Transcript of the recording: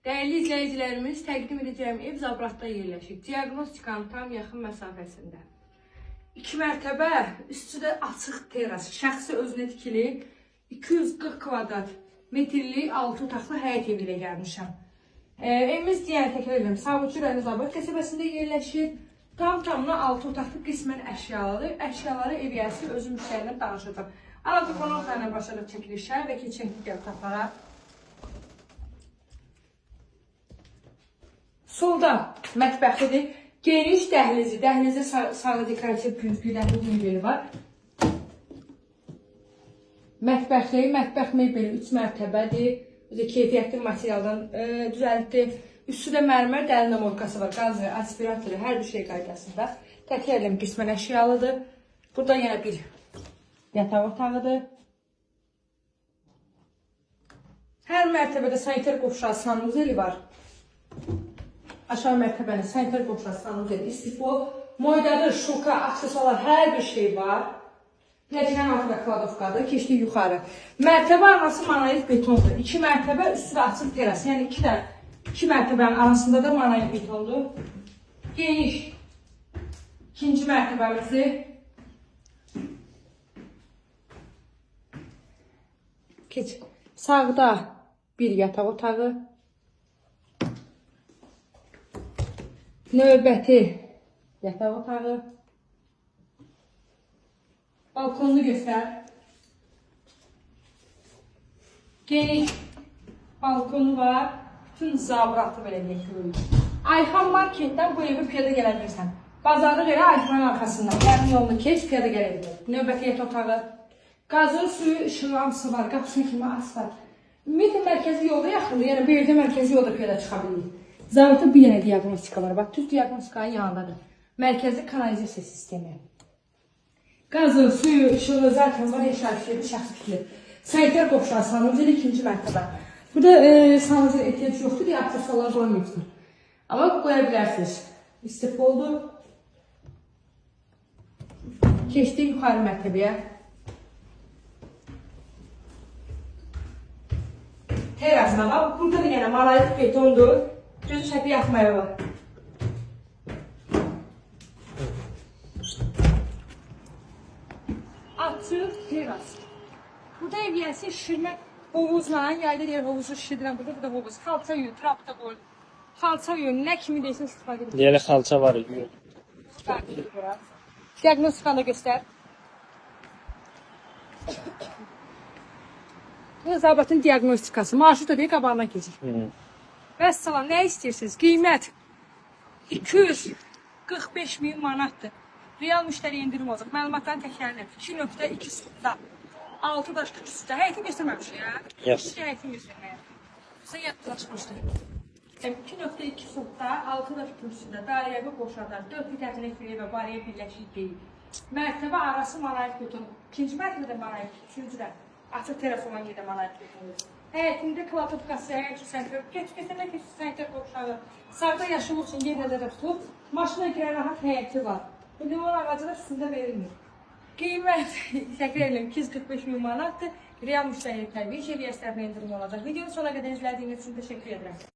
Dəyərli izləyicilərimiz, təqdim edəcəyim ev Zabratda yerləşir. Diaqnostikanın tam yaxın məsafəsində. 2 mərtəbə, üstü də açıq teras, şəxsi özünə tikili 240 kvadrat metrli 6 otaqlı həyət evi ilə gəlmişəm. Evimiz deyən təkrar edirəm, Savcı rayon Zabrat qəsəbəsində yerləşir. Tamına 6 otaqlı qismən əşyalıdır. Əşyaları ev yəsi özüm müştərilərlə danışacağım. Arada qonaqlarla başlayıb çəkilişlər və keçək digər otaqlara. Solda mətbəxidir. Geniş dəhlizi. Dəhlizdə sarı dekorativ püsküdən mebeli var. Mətbəx mebeli 3 mərtəbədir. Keyfiyyətli materialdan düzəltdi. Üstü də mərmər dərin remorkası var. Qazı, aspiratoru, hər bir şey qaydasında. Təkrar edirəm, qismən əşyalıdır. Burada yenə bir yataq otağıdır. Hər mərtəbədə sanitar qovşağı sanuzeli var. Aşağı mərtəbənin sanitar qovşağı sanuzeli, istifo, moydadır, şuka, aksesuarlar, hər bir şey var. Nəcənin altında kladovkadır, keçdik yuxarı. Mərtəbə arası monolit betondur. 2 mərtəbə, üstü də açıq teras. Yəni 2 mərtəbənin arasında da monolit betondur. Geniş. İkinci mərtəbəmizi keç. Sağda bir yataq otağı. Növbəti yataq otağı. Balkonunu göstər. Geniş balkonu var. Bütün Zabratı belə getiririk. Ayxan marketdən bu evi piyada gələ bilirsən. Bazarlıq elə Ayxanın arxasından. Yarın yolunu keç, piyada gələ bilir. Növbəti yataq otağı. Qazın suyu, işığı, hamısı var. Qapısını kimi asfalt. Ümumiyyətlə mərkəzi yolda yaxındır. Yəni bu evdə mərkəzi yolda piyada çıxa bilirik. Zabratda bir dənə diagnostika var. Bax, düz diagnostikanın yanındadır. Mərkəzi kanalizasiya sistemi. Qazın suyu, işığı zaten var. Eşarfiyeli, şəxsi fikri. Sanitar qovşağı sanuzeli 2-ci mərtəbə. Burada sanuzeli ehtiyac yoxdur deyə aksesuarlar qoymayıbsınız. Amma qoya bilərsiniz. İstif oldu. Keçdik yuxarı mərtəbəyə. Terasına var. Burada da yenə monolit betondur. Gözü şəkli yaxmaya var. Açıq teras. Burada ev yəsi şişirmə hovuzla, yayda deyir hovuzu şişirdirəm. Burada da hovuz. Xalça yuyun, trap da qoyun. Xalça yuyun, nə kimi deyirsən istifadə edin. Deyələ xalça var. Diagnostikanı da göstər. Bu Zabratın diagnostikası. Marşruta deyil, qabağından keçir. Vəssalam, nə istəyirsiniz? Qiymət 245.000 manatdır. Real müştəri indirim olacaq. Məlumatların təkrarını 2.2 sütda. 6 daş küçüsüdə. Həyətini göstərməmişik ya. Yes. Həyətini göstərməyə. Sizə yadlaşmışdır. 2.2 sütda, 6 daş küçüsüdə, dairəvi qoşadar, 4 vitətinə kürəyə və barəyə birləşik deyil. Mərtəbə arası monolit beton. 2-ci mərtəbədə monolit, 3-cüdə açıq teras olan yerdə monolit betondur. Həyətində kladovkası, həyət sanitar, keçənə sanitar qovşağı. Sağda yaşılıq üçün yer nəzərdə tutulub, maşına girən rahat həyəti var. Bu limon ağacı da üstündə verilmir. Qiymət, təkrar edirəm, 245.000 manatdır. Real müştəriyə tərbiyə ev yəslərinə indirim olacaq. Videonu sona qədər izlədiyiniz üçün təşəkkür edirəm.